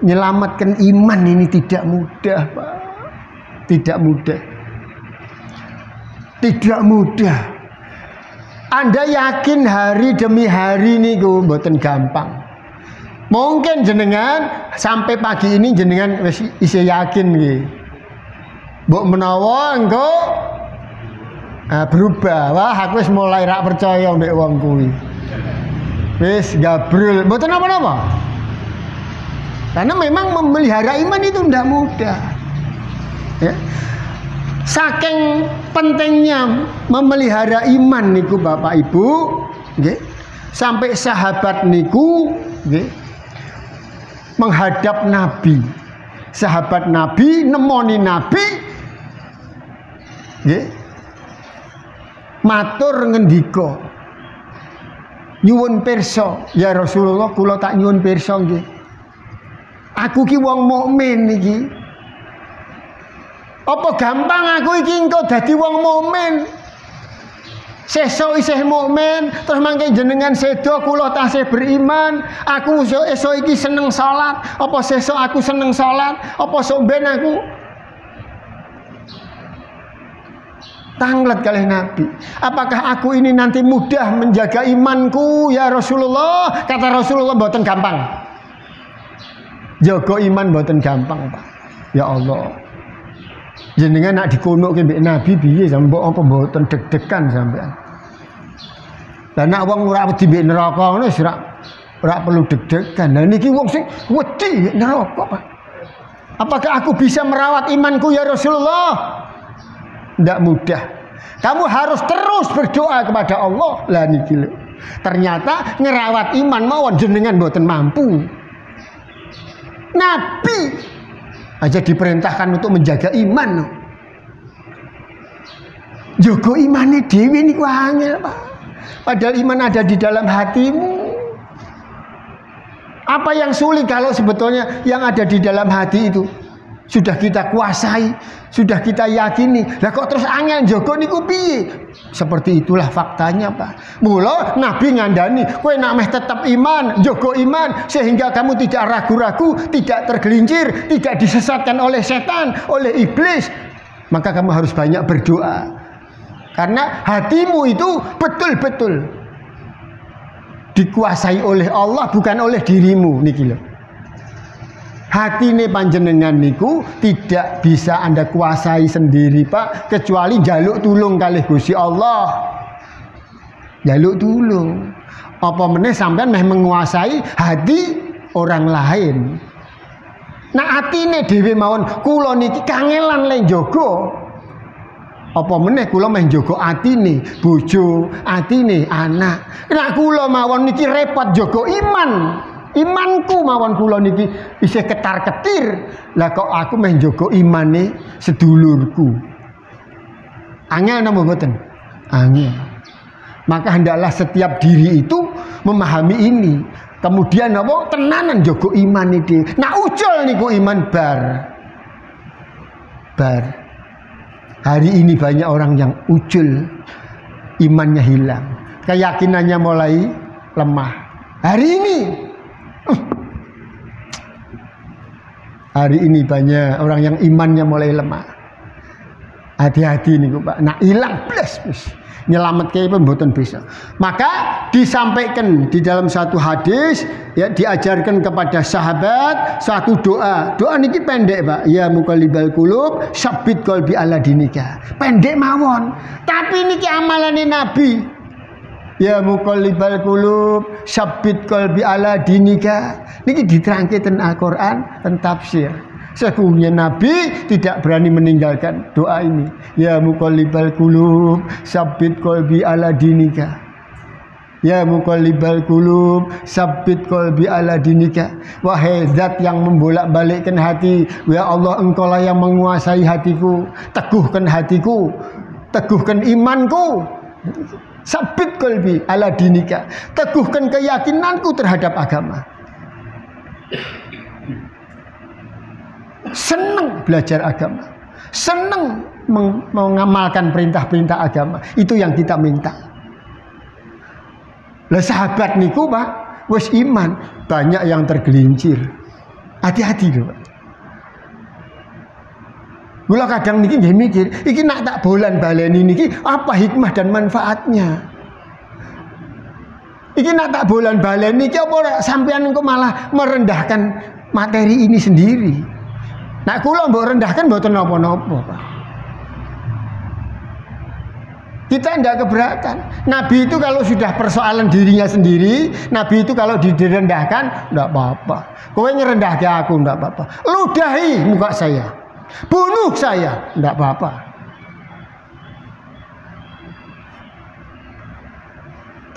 menyelamatkan iman ini tidak mudah, Pak. Tidak mudah. Tidak mudah. Anda yakin hari demi hari niku mboten gampang. Mungkin jenengan sampai pagi ini jenengan wis isih yakin nggih. Mbok menawa engko berubah. Wah, aku wis mulai rak percaya mbek wong kuwi. Wis gabrul, mboten apa-apa. Karena memang memelihara iman itu tidak mudah. Ya. Saking pentingnya memelihara iman niku Bapak Ibu, nggih. Sampai sahabat niku nggih menghadap Nabi. Sahabat Nabi nemoni Nabi nggih. Matur ngendika, nyuwun pirsa, ya Rasulullah kula tak nyuwun pirsa nggih. Aku ki wong mukmin niki. Apa gampang aku iki engko dadi wong mukmin? Sesuk isih mukmin, terus mangke jenengan sedo kula tasih beriman, aku esuk iki seneng salat, apa sesuk aku seneng salat, apa sok ben aku tanglet kalih Nabi. Apakah aku ini nanti mudah menjaga imanku ya Rasulullah? Kata Rasulullah mboten gampang. Jaga iman mboten gampang, Pak. Ya Allah. Jenengan nak dikonokke mbek Nabi piye sampe apa mboten deg-degan sampean. Lah nak wong ora wedi mbek neraka ngono wis ora perlu deg-degan. Lah niki wong sing wedi mbek neraka, Pak. Apakah aku bisa merawat imanku ya Rasulullah? Tidak mudah. Kamu harus terus berdoa kepada Allah. Lah niki lho. Ternyata ngerawat iman mawon jenengan mboten mampu. Nabi aja diperintahkan untuk menjaga iman. Jaga imane dhewe niku angel, Pak. Padahal iman ada di dalam hatimu. Apa yang sulit kalau sebetulnya yang ada di dalam hati itu sudah kita kuasai, sudah kita yakini. Lah kok terus angel jaga niku piye? Seperti itulah faktanya, Pak. Mula Nabi ngandani, kowe nak meh tetap iman, jaga iman sehingga kamu tidak ragu-ragu, tidak tergelincir, tidak disesatkan oleh setan, oleh iblis. Maka kamu harus banyak berdoa. Karena hatimu itu betul-betul dikuasai oleh Allah, bukan oleh dirimu niki lho. Hatine panjenengan niku tidak bisa Anda kuasai sendiri, Pak, kecuali njaluk tulung kalih Gusti Allah. Jaluk tulung. Apa meneh sampean meh menguasai hati orang lain. Nah atine dhewe mawon kula niki kangelan le njogo. Apa meneh kula meh njogo atine bojo, atine anak. Nek kula mawon niki repot njogo iman. Imanku mawon kula niki isih ketar-ketir. Lah kok aku meh njogo imane sedulurku. Angel napa mboten? Angel. Maka hendaklah setiap diri itu memahami ini. Kemudian apa? Tenanan jogo iman iki. Nah ucul niku iman bar. Hari ini banyak orang yang ucul, imannya hilang, keyakinannya mulai lemah. Hari ini banyak orang yang imannya mulai lemah. Hati-hati niku Pak. Nah hilang blas. Nyelamet kayak pemboten bisa. Maka disampaikan di dalam satu hadis, ya diajarkan kepada sahabat satu doa. Doa niki pendek Pak. Ya muqallibal qulub, sabbit qalbi ala dinika. Pendek mawon. Tapi niki amalane Nabi. Ya muqallibal qulub, sabbit qalbi ala dinika. Niki diterangke ten Al-Qur'an, ten tafsir. Sesungguhnya Nabi tidak berani meninggalkan doa ini. Ya muqallibal qulub, sabbit qalbi ala dinika. Ya muqallibal qulub, sabbit qalbi ala dinika. Wahai zat yang membolak-balikkan hati, ya Allah engkaulah yang menguasai hatiku. Teguhkan hatiku, teguhkan imanku. Sabbit qalbi ala dinika. Teguhkan keyakinanku terhadap agama. Senang belajar agama, senang mengamalkan perintah-perintah agama. Itu yang kita minta. Lah sahabat niku Pak, wis iman, banyak yang tergelincir. Hati-hati lho Pak. Kula kadang niki nggih mikir, iki nak tak bolan baleni niki apa hikmah dan manfaatnya? Iki nak tak bolan baleni niki apa sampean engko malah merendahkan materi ini sendiri. Nah kula mbok rendahkan mboten napa-napa, Pak. Kita tidak keberatan. Nabi itu kalau sudah persoalan dirinya sendiri, Nabi itu kalau direndahkan tidak apa-apa. Kowe ngerendahke aku tidak apa-apa. Ludahi muka saya, bunuh saya, tidak apa-apa.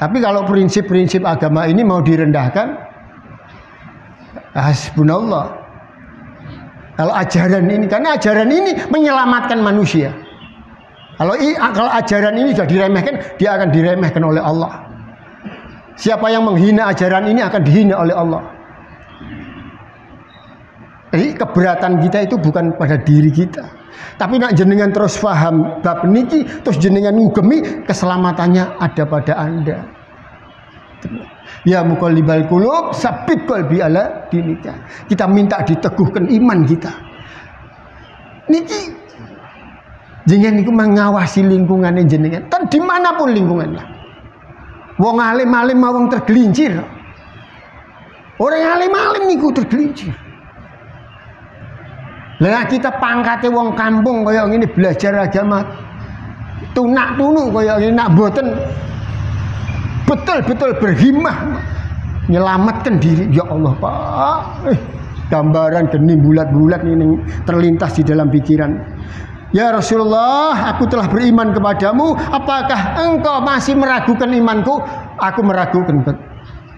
Tapi kalau prinsip-prinsip agama ini mau direndahkan, hasbunallah. Kalau ajaran ini, karena ajaran ini menyelamatkan manusia. Kalau ajaran ini sudah diremehkan, dia akan diremehkan oleh Allah. Siapa yang menghina ajaran ini akan dihina oleh Allah. Jadi keberatan kita itu bukan pada diri kita. Tapi nak jenengan terus paham bab niki, terus jenengan ngugemi, keselamatannya ada pada Anda. Ya muqallibal qulub, sabbit qalbi ala dinika. Kita minta diteguhkan iman kita. Niki jenengan niku mengawasi lingkungannya jenengan. Dan dimanapun lingkungannya. Wong alim-alim wong tergelincir. Orang alim-alim niku tergelincir. Lah kita pangkate wong kampung kaya ngene belajar agama. Tunak-tunu kaya ngene nak mboten betul-betul berhimmah menyelamatkan diri. Ya Allah Pak, gambaran geni bulat-bulat ini terlintas di dalam pikiran. Ya Rasulullah, aku telah beriman kepadamu, apakah engkau masih meragukan imanku? Aku meragukan.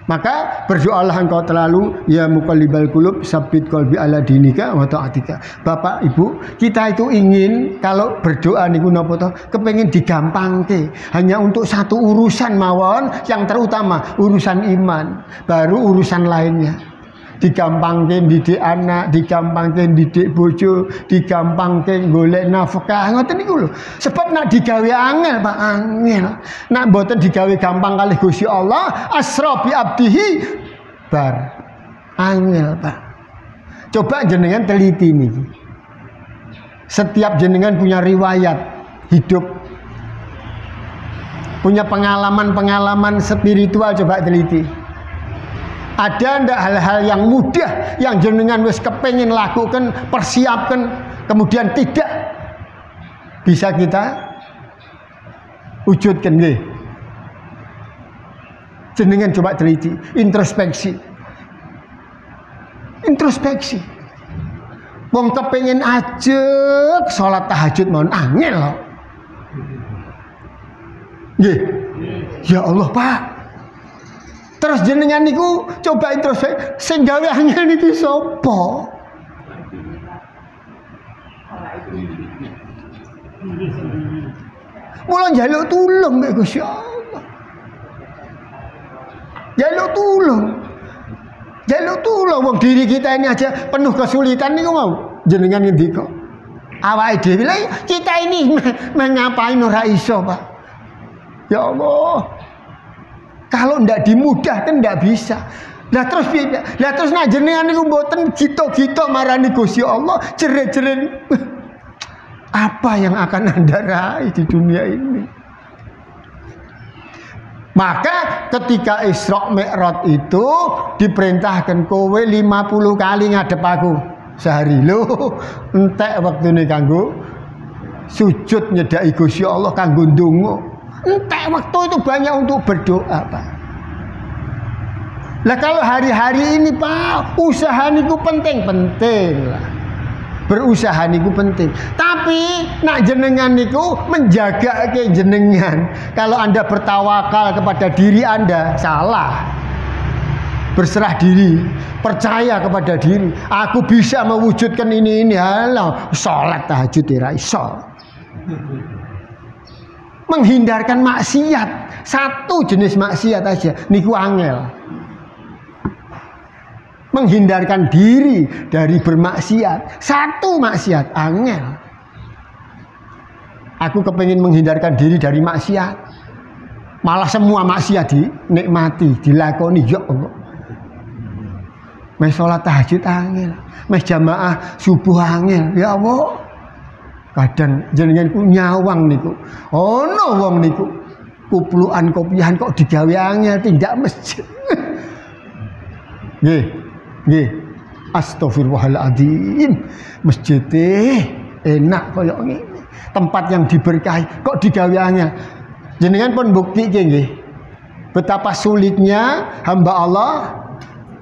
Maka berdoalah engkau terlalu, ya muqallibal qulub, sabbit qalbi ala dinika wa ta'atika. Bapak Ibu, kita itu ingin kalau berdoa niku napa to, kepengin digampangke hanya untuk satu urusan mawon yang terutama, urusan iman, baru urusan lainnya. Digampangke didik anak, digampangke didik bojo, digampangke golek nafkah, ngoten niku lho. Sebab nak digawe angel Pak, angel. Nak mboten digawe gampang kalih Gusti Allah, asra bi abdihi bar. Angel Pak. Coba jenengan teliti niki. Setiap jenengan punya riwayat hidup, punya pengalaman-pengalaman spiritual, coba teliti. Ada ndak hal-hal yang mudah yang jenengan wis kepengin lakukan, persiapkan, kemudian tidak bisa kita wujudkan nggih. Jenengan coba teliti, introspeksi. Introspeksi. Wong kepengin ajeg salat tahajud mohon angel loh. Nggih. Ya Allah, Pak. Terus jenengan niku coba introspeksi, sing gawe angel niki sapa? Mula njaluk tulung mek Gusti Allah. Jaluk tulung. Jaluk tulung wong diri kita ini aja penuh kesulitan niku mau. Jenengan ngendika. Awake dhewe lha kita ini mengapain ora iso, Pak. Ya Allah. Kalau ndak dimudahkan ndak bisa. Lah terus piye? Lah terus nek jenengan niku mboten gito-gito marani Gusti Allah, jere-jere apa yang akan Anda raih di dunia ini? Maka ketika Isra Mi'raj itu diperintahkan kowe 50 kali ngadep aku sehari. Lho, entek waktune kanggo sujud nyedaki Gusti Allah kanggo ndonga. Entek waktu itu banyak untuk berdoa, Pak. Lah kalau hari-hari ini, Pak, usaha niku penting-penting lah. Berusaha niku penting. Tapi nak jenengan niku menjaga ke jenengan. Kalau Anda bertawakal kepada diri Anda, salah. Berserah diri, percaya kepada diri. Aku bisa mewujudkan ini. Halah, salat tahajud ora iso. Menghindarkan maksiat, satu jenis maksiat aja niku angel. Menghindarkan diri dari bermaksiat, satu maksiat angel. Aku kepengen menghindarkan diri dari maksiat, malah semua maksiat dinikmati, dilakoni. Ya Allah, meh sholat tahajud angel, meh jamaah subuh angel. Ya Allah, kadang jenengan ku nyawang niku, ono wong niku kuplukan kopiahan kok digawe angel tindak masjid. Nggih. Nggih, astagfirullahaladzim. Masjid enak kaya ngene. Tempat yang diberkahi kok digawe angel. Jenengan pun bukti nggih. Betapa sulitnya hamba Allah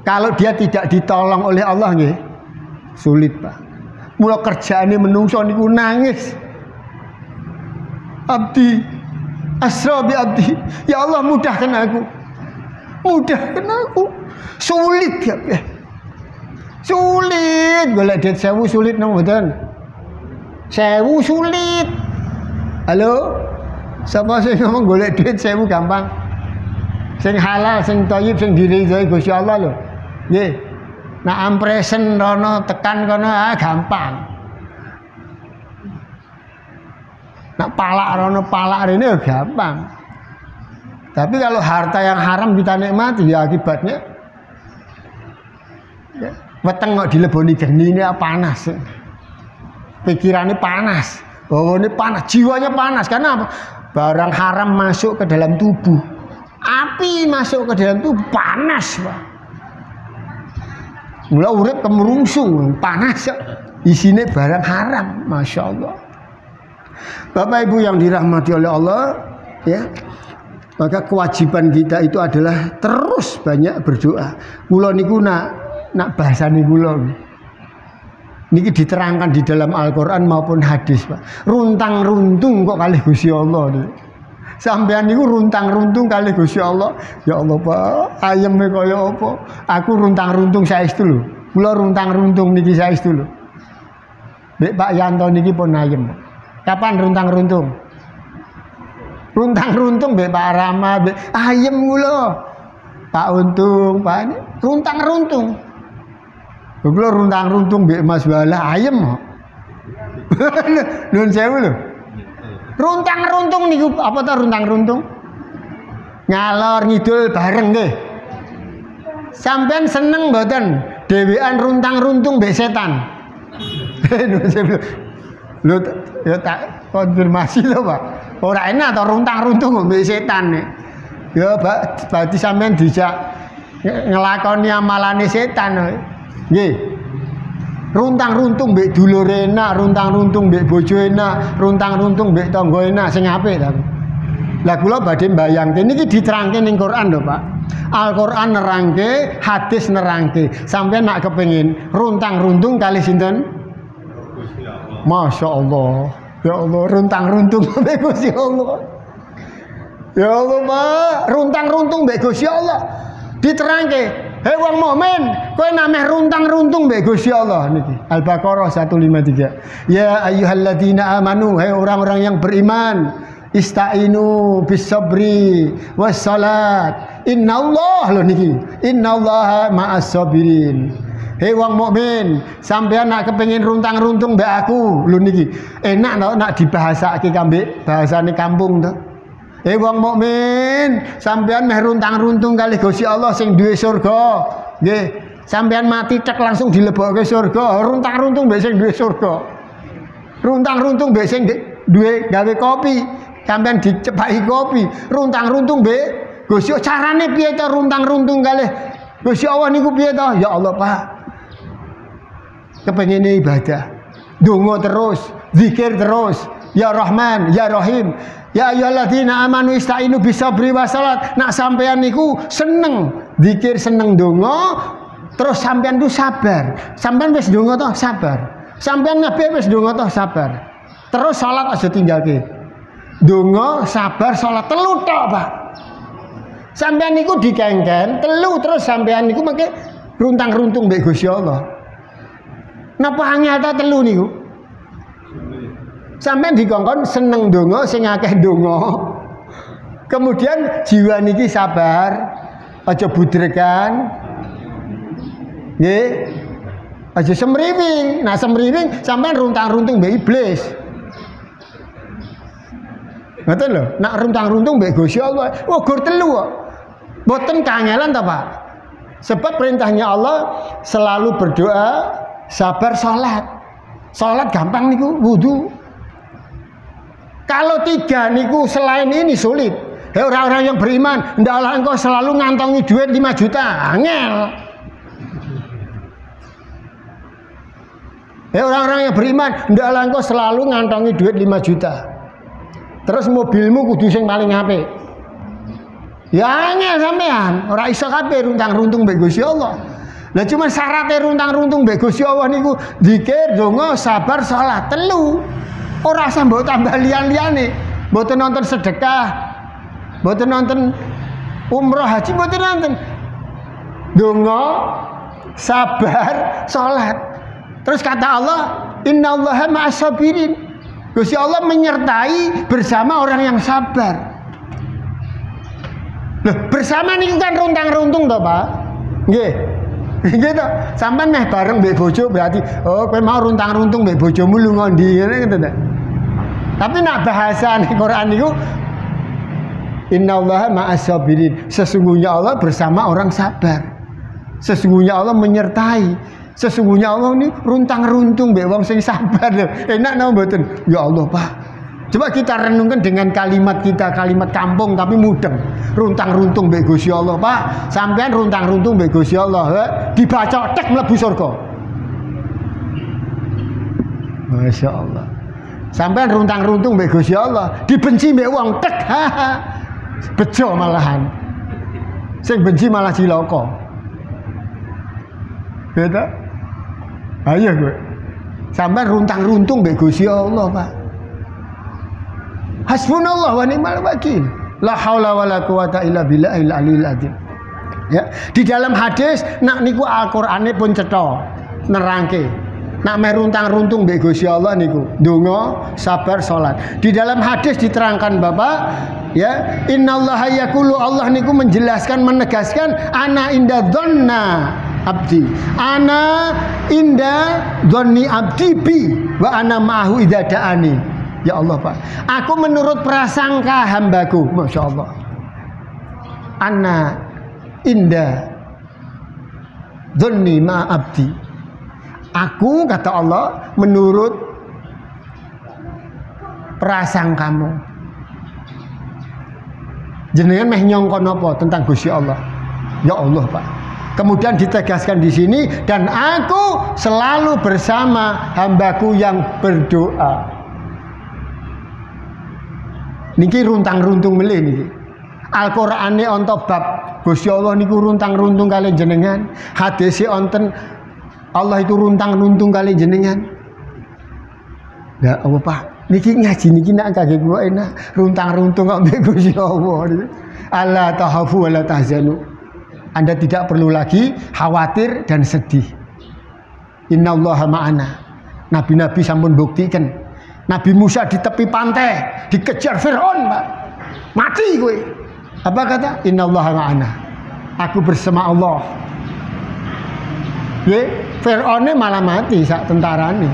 kalau dia tidak ditolong oleh Allah nggih. Sulit, Pak. Mula kerjaane menungso niku nangis. Abdi asra bi abdi. Ya Allah, mudahkan aku. Mudahkan aku. Sulit ya. Sulit, golek duit 1000 sulit nang mboten. 1000 sulit. Halo? Sapa sing ngomong golek duit 1000 gampang? Sing halal, sing thayyib, sing diridhoi Gusti Allah lho. Nggih. Nak ampresen rono tekan kono gampang. Nak palak rono palak rene gampang. Tapi kalau harta yang haram kita nikmati ya akibatnya ya, weteng kok dileboni genine panas. Pikirannya panas, bawaannya panas, jiwanya panas. Karena apa? Barang haram masuk ke dalam tubuh. Api masuk ke dalam tubuh panas, Pak. Mula urip kemerungsung, panas. Isine barang haram, Masya Allah. Bapak Ibu yang dirahmati oleh Allah, ya. Maka kewajiban kita itu adalah terus banyak berdoa. Kula niku nak bahasane kula niki diterangkan di dalam Al-Qur'an maupun hadis, Pak. Runtang-runtung kok kalih Gusti Allah niku. Sampeyan niku runtang-runtung kalih Gusti Allah. Ya Allah, Pak, ayeme kaya apa? Aku runtang-runtung saestu lho. Kula runtang-runtung niki saestu lho. Mbek Pak Yanto niki pun ayem. Kapan runtang-runtung? Runtang-runtung mbek Pak Rama, mbek ayem kula. Pak Untung, Pak ini runtang-runtung. Kula runtang-runtung mbek Mas Wala ayem kok. Nuwun sewu lho. Runtang-runtung niku apa ta runtang-runtung? Ngalor ngidul bareng nggih. Sampeyan seneng mboten dhewean runtang-runtung mbek setan? Nuwun sewu. Lho ya tak konfirmasi lho, Pak. Ora enak to runtang-runtung mbek setan nek. Ya berarti sampean dijak ngelakoni amalane setan. Nggih. Runtang-runtung mbek dulur enak, runtang-runtung mbek bojo enak, runtang-runtung mbek tangga enak sing apik ta. Lah kula badhe mbayangke niki diterangke ning Quran lho, Pak. Al-Qur'an nerangke, hadis nerangke. Sampeyan nak kepengin runtang-runtung kali sinten? Masya Allah. Ya Allah, runtang-runtung mbek Gusti Allah. Ya Allah, Pak, runtang-runtung mbek Gusti Allah. Diterangke, hei wong mukmin, kowe nameh runtang-runtung mbek Gusti Allah niki. Al-Baqarah 153. Ya ayyuhalladzina amanu, hei orang-orang yang beriman, istainu bis-sabri was-salat. Innallah lho niki. Innallaha ma'as sabirin. Hei wong mukmin, sampean nak kepengin runtang-runtung mbek aku lho niki. Enak to nak dibahasake kambek bahasane kampung to. Hei wong mukmin, sampean meh runtang-runtung kali Gusti Allah sing duwe surga. Nggih, sampean mati cek langsung dilebokke surga. Runtang-runtung mbek sing duwe surga. Runtang-runtung mbek sing duwe gawe kopi. Sampean dicepaki kopi. Runtang-runtung mbek Gusti Allah. Carane piye to runtang-runtung kali Gusti Allah niku piye to? Ya Allah, Pak. Kepengine ibadah. Donga terus, zikir terus. Ya Rahman, ya Rahim. Ya ayyuhalladzina amanu istainu bisabri wasalat. Nak sampean niku seneng zikir, seneng donga, terus sampean tu sabar. Sampean wis donga toh sabar. Sampean nabi wis donga toh sabar. Terus salat aja tinggalke. Donga, sabar, salat telu tok, Pak. Sampean niku dikengken telu terus sampean niku mengke runtang-runtung mbek Gusti Allah. Napa angel ta telu niku? Sampeyan dikongkon seneng donga sing akeh donga. Kemudian jiwa niki sabar, aja budrekan. Nggih. Aja semriwing. Nah semriwing sampeyan runtang-runtung mbek iblis. Ngoten lho, nak runtang-runtung mbek Gusti Allah, wah gur telu kok. Mboten kangelan ta, Pak? Sebab perintahnya Allah selalu berdoa, sabar, salat. Salat gampang niku, wudu. Kalau tiga niku selain ini sulit. Hei orang-orang yang beriman, ndaklah engkau selalu ngantongi duit 5 juta. Angel. Hei orang-orang yang beriman, ndaklah engkau selalu ngantongi duit 5 juta. Terus mobilmu kudu sing paling apik. Ya angel sampean, ora iso kabeh runtang-runtung mbek Gusti Allah. Lah cuma syaratnya runtang-runtung mbek Gusti Allah niku zikir, donga, sabar, salat telu. Ora usah mbok tambah liyan-liyane. Mboten nonton sedekah, mboten nonton umroh haji, mboten nonton. Donga, sabar, salat. Terus kata Allah, innallaha ma'as sabirin. Gusti Allah menyertai bersama orang yang sabar. Loh, bersama niku kan runtang-runtung toh, Pak? Nggih. Gitu. Sampeyan meh bareng mbek bojo berarti oh kowe mau runtang-runtung mbek bojomu lu ngondi ngene gitu ta. Tapi nak bahasa ning Quran niku innallaha ma'as sabirin. Sesungguhnya Allah bersama orang sabar. Sesungguhnya Allah menyertai. Sesungguhnya Allah ini runtang-runtung mbek wong sing sabar lho. Enak napa mboten? Ya Allah, Pak. Coba kita renungkan dengan kalimat kita, kalimat kampung tapi mudeng. Runtang-runtung mbek Gusti Allah, Pak. Sampean runtang-runtung mbek Gusti Allah, dibaca tek mlebu surga. Masya Allah. Sampean runtang-runtung mbek Gusti Allah, dibenci mbek wong tek. Bejo malahan. Sing benci malah cilaka. Beda? Ayo gue. Sampean runtang-runtung mbek Gusti Allah, Pak. Hasbunallah wa ni'mal wakil. La haula wala quwata illa billahil aliyil azim. Ya, di dalam hadis nak niku Al-Qur'ane pun cetha nerangke. Nak meruntang-runtung mbek Gusti Allah niku, donga, sabar, salat. Di dalam hadis diterangkan Bapak, ya, innallaha yaqulu, Allah niku menjelaskan, menegaskan ana inda dzanna abdi. Ana inda dzanni abdi bi wa ana ma'ahu idza da'ani. Ya Allah, Pak. Aku menurut prasangka hambaku. Masya Allah. Ana inda dzanni ma'abdi. Aku, kata Allah, menurut prasangkamu. Jenengan meh nyongkon apa tentang Gusti Allah? Ya Allah, Pak. Kemudian ditegaskan di sini, dan aku selalu bersama hambaku yang berdoa. Niki runtang-runtung melih niki. Al-Qur'ane onto bab Gusti Allah niku runtang-runtung kali jenengan. Hadise onten Allah itu runtang-runtung kali jenengan. Lah apa Pak? Niki ngaji niki nak kage kula enak runtang-runtung kok mbek Gusti Allah. Allah tahafu wala tahzanu. Anda tidak perlu lagi khawatir dan sedih. Innallaha ma'ana. Nabi-nabi sampun buktikan. Nabi Musa di tepi pantai dikejar Firaun, Pak. Mati kowe. Apa kata? Innallaha ma'ana. Aku bersama Allah. Ye, Firaunnya malah mati sak tentarane.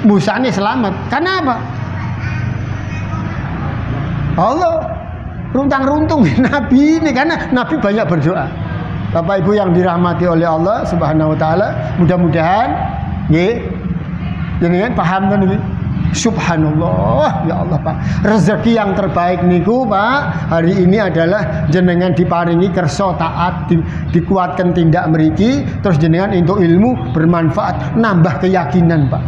Musa ini selamat. Karena apa? Allah runtang-runtung Nabi ini karena Nabi banyak berdoa. Bapak Ibu yang dirahmati oleh Allah Subhanahu wa taala, mudah-mudahan nggih jenengan paham kan iki. Subhanallah, ya Allah Pak. Rezeki yang terbaik niku Pak, hari ini adalah jenengan diparingi kersa taat, dikuatkan tindak mriki, terus jenengan untuk ilmu bermanfaat, nambah keyakinan Pak.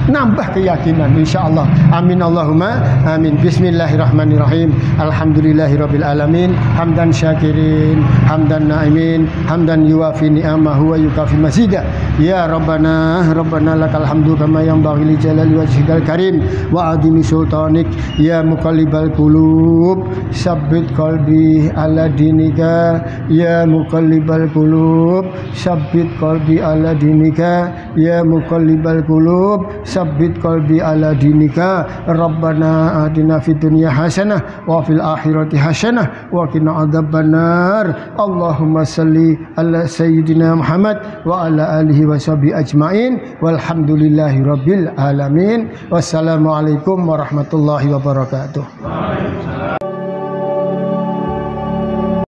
Nambah keyakinan insyaallah. Amin Allahumma amin. Bismillahirrahmanirrahim. Alhamdulillahirabbil alamin. Hamdan syakirin, hamdan naimin, hamdan yuwafi ni'amahu wa yukafi mazidah. Ya Rabbana, Rabbana lakal hamdu kama yanbaghi li jalali wajhikal karim wa adimi sultanik. Ya muqallibal qulub, sabbit qalbi ala dinika. Ya muqallibal qulub, sabbit qalbi ala dinika. Ya muqallibal qulub, sabbit qalbi ala dinika. Rabbana atina fid dunya hasanah wa fil akhirati hasanah wa qina adzabannar. Allahumma shalli ala sayyidina Muhammad wa ala alihi wa sahbihi ajmain walhamdulillahi rabbil alamin. Wassalamualaikum warahmatullahi wabarakatuh.